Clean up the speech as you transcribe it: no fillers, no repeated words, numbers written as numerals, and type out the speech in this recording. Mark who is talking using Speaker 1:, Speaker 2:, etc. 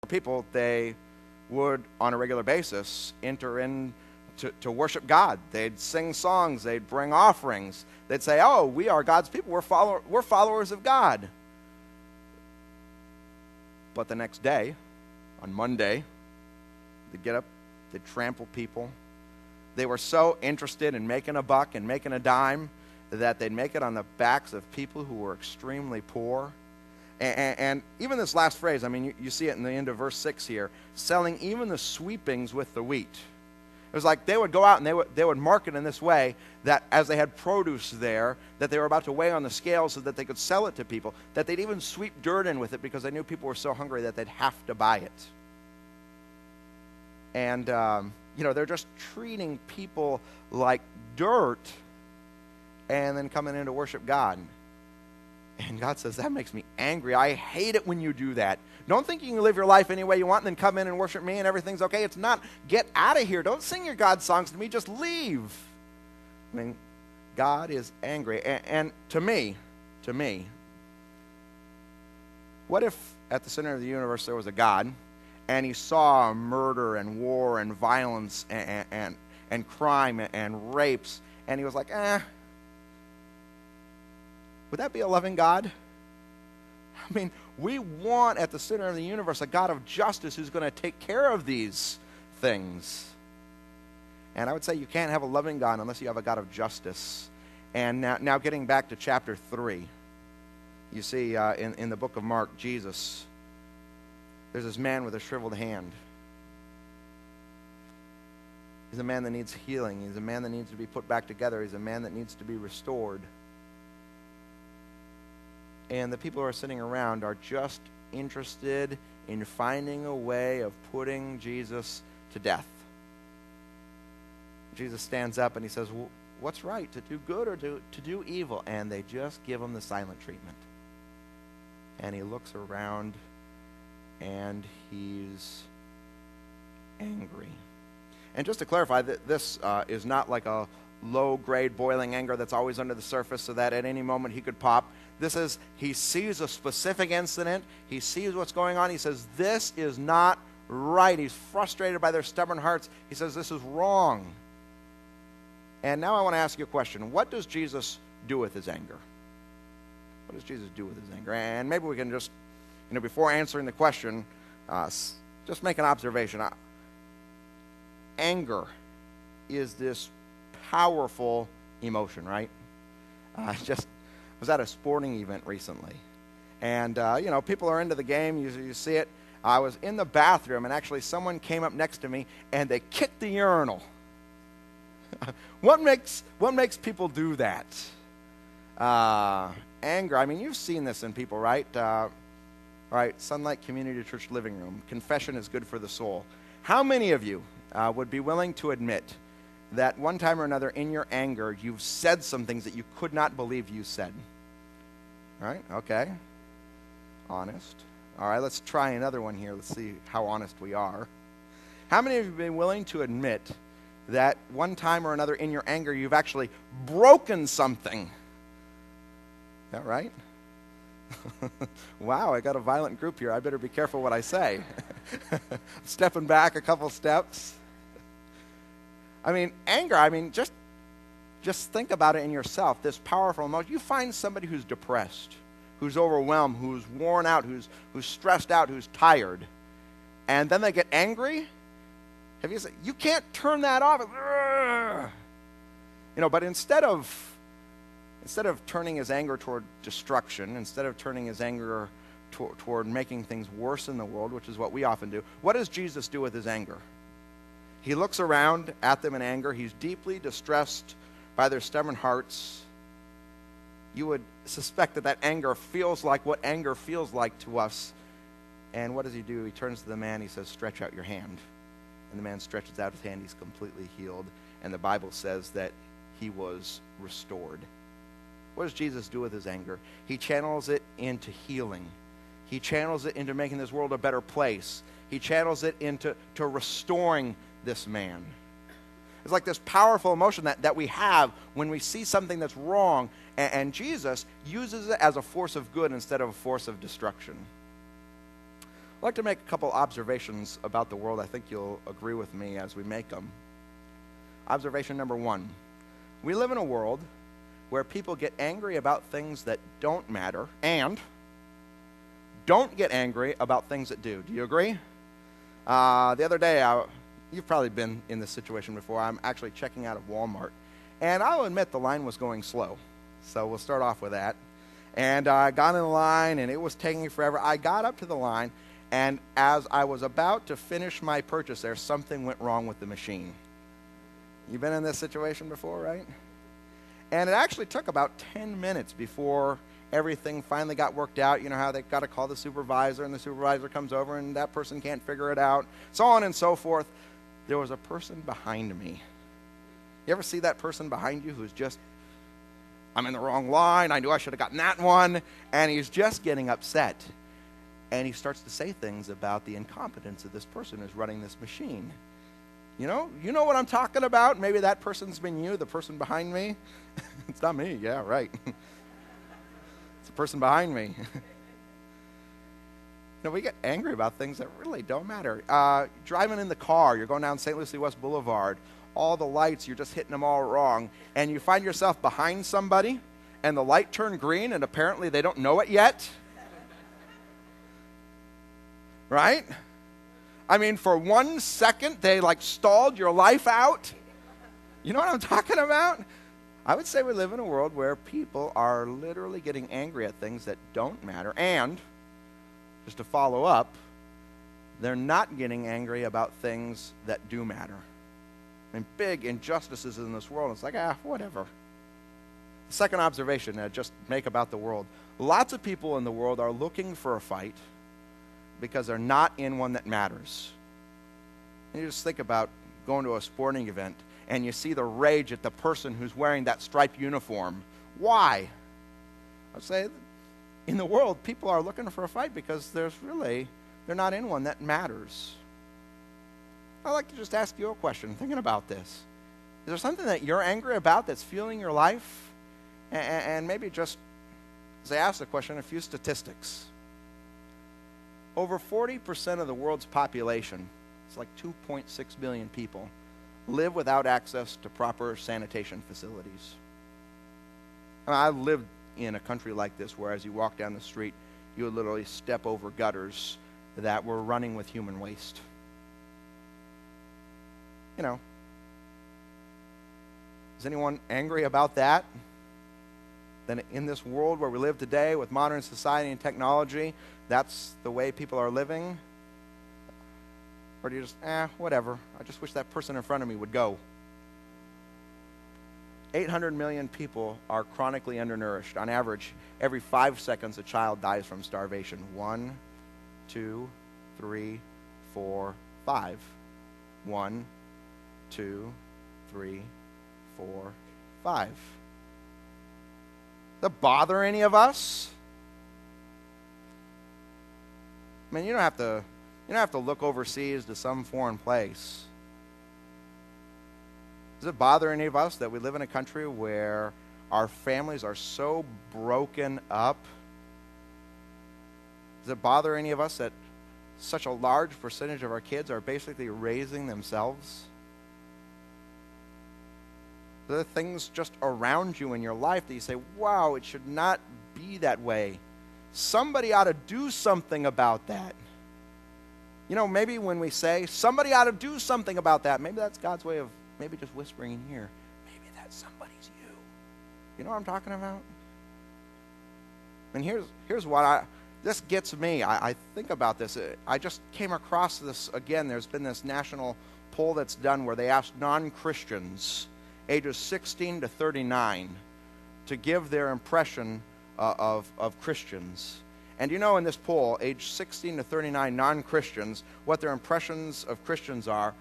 Speaker 1: people, they would, on a regular basis, enter in to worship God. They'd sing songs. They'd bring offerings. They'd say, oh, we are God's people. We're followers of God. But the next day, on Monday, they'd get up, they'd trample people. They were so interested in making a buck and making a dime that they'd make it on the backs of people who were extremely poor. And even this last phrase, I mean, you see it in the end of verse 6 here, selling even the sweepings with the wheat. It was like they would go out and they would market in this way that as they had produce there, that they were about to weigh on the scale so that they could sell it to people, that they'd even sweep dirt in with it because they knew people were so hungry that they'd have to buy it. And, they're just treating people like dirt and then coming in to worship God. And God says, that makes me angry. I hate it when you do that. Don't think you can live your life any way you want and then come in and worship me and everything's okay. It's not. Get out of here. Don't sing your God songs to me. Just leave. I mean, God is angry. And to me, what if at the center of the universe there was a God and he saw murder and war and violence and crime and rapes and he was like, would that be a loving God? I mean, we want at the center of the universe a God of justice who's going to take care of these things. And I would say you can't have a loving God unless you have a God of justice. And now getting back to chapter 3, you see in the book of Mark, Jesus, there's this man with a shriveled hand. He's a man that needs healing. He's a man that needs to be put back together. He's a man that needs to be restored. And the people who are sitting around are just interested in finding a way of putting Jesus to death. Jesus stands up and he says, well, what's right, to do good or to do evil? And they just give him the silent treatment. And he looks around and he's angry. And just to clarify, this is not like a low-grade boiling anger that's always under the surface so that at any moment he could pop. This is, he sees a specific incident. He sees what's going on. He says, this is not right. He's frustrated by their stubborn hearts. He says, this is wrong. And now I want to ask you a question. What does Jesus do with his anger? What does Jesus do with his anger? And maybe we can just, before answering the question, just make an observation. Anger is this powerful emotion, right? Just was at a sporting event recently, and people are into the game. You see it. I was in the bathroom, and actually someone came up next to me, and they kicked the urinal. What makes people do that? Anger. I mean, you've seen this in people, right? Right. Sunlight Community Church living room. Confession is good for the soul. How many of you would be willing to admit that one time or another in your anger you've said some things that you could not believe you said? All right, okay. Honest. All right, let's try another one here. Let's see how honest we are. How many of you have been willing to admit that one time or another in your anger you've actually broken something? Is that right? Wow, I got a violent group here. I better be careful what I say. Stepping back a couple steps. I mean, anger, just think about it in yourself, this powerful emotion. You find somebody who's depressed, who's overwhelmed, who's worn out, who's stressed out, who's tired, and then they get angry. Have you said, you can't turn that off? But instead of turning his anger toward destruction, instead of turning his anger toward making things worse in the world, which is what we often do, what does Jesus do with his anger? He looks around at them in anger. He's deeply distressed by their stubborn hearts. You would suspect that anger feels like what anger feels like to us. And what does he do? He turns to the man. He says, stretch out your hand. And the man stretches out his hand. He's completely healed. And the Bible says that he was restored. What does Jesus do with his anger? He channels it into healing. He channels it into making this world a better place. He channels it into restoring this man. It's like this powerful emotion that we have when we see something that's wrong, and Jesus uses it as a force of good instead of a force of destruction. I'd like to make a couple observations about the world. I think you'll agree with me as we make them. Observation number one. We live in a world where people get angry about things that don't matter and don't get angry about things that do. Do you agree? The other day, you've probably been in this situation before. I'm actually checking out of Walmart. And I'll admit the line was going slow. So we'll start off with that. And I got in the line, and it was taking me forever. I got up to the line, and as I was about to finish my purchase there, something went wrong with the machine. You've been in this situation before, right? And it actually took about 10 minutes before everything finally got worked out. You know how they got to call the supervisor, and the supervisor comes over, and that person can't figure it out, so on and so forth. There was a person behind me. You ever see that person behind you who's just, I'm in the wrong line, I knew I should have gotten that one, and he's just getting upset. And he starts to say things about the incompetence of this person who's running this machine. You know what I'm talking about? Maybe that person's been you, the person behind me. It's not me, yeah, right. It's the person behind me. We get angry about things that really don't matter. Driving in the car, you're going down St. Lucie West Boulevard, all the lights, you're just hitting them all wrong, and you find yourself behind somebody, and the light turned green, and apparently they don't know it yet. Right? I mean, for 1 second, they stalled your life out. You know what I'm talking about? I would say we live in a world where people are literally getting angry at things that don't matter. And, just to follow up, they're not getting angry about things that do matter. I mean, big injustices in this world. It's like, whatever. Second observation I just make about the world. Lots of people in the world are looking for a fight because they're not in one that matters. And you just think about going to a sporting event and you see the rage at the person who's wearing that striped uniform. Why? I'd say in the world, people are looking for a fight because they're not in one that matters. I'd like to just ask you a question, thinking about this. Is there something that you're angry about that's fueling your life? And maybe just, as I ask the question, a few statistics. Over 40% of the world's population, it's like 2.6 billion people, live without access to proper sanitation facilities. I've lived in a country like this where as you walk down the street, you would literally step over gutters that were running with human waste. Is anyone angry about that? Then in this world where we live today with modern society and technology, that's the way people are living? Or do you just, whatever. I just wish that person in front of me would go. 800 million people are chronically undernourished. On average, every 5 seconds a child dies from starvation. 1, 2, 3, 4, 5. 1, 2, 3, 4, 5. Does that bother any of us? I mean, you don't have to look overseas to some foreign place. Does it bother any of us that we live in a country where our families are so broken up? Does it bother any of us that such a large percentage of our kids are basically raising themselves? There are things just around you in your life that you say, wow, it should not be that way. Somebody ought to do something about that. Maybe when we say, somebody ought to do something about that, maybe that's God's way of maybe just whispering in here, maybe that somebody's you. You know what I'm talking about? And here's what this gets me. I think about this. I just came across this again. There's been this national poll that's done where they asked non-Christians ages 16 to 39 to give their impression of Christians. And in this poll, age 16 to 39 non-Christians, what their impressions of Christians are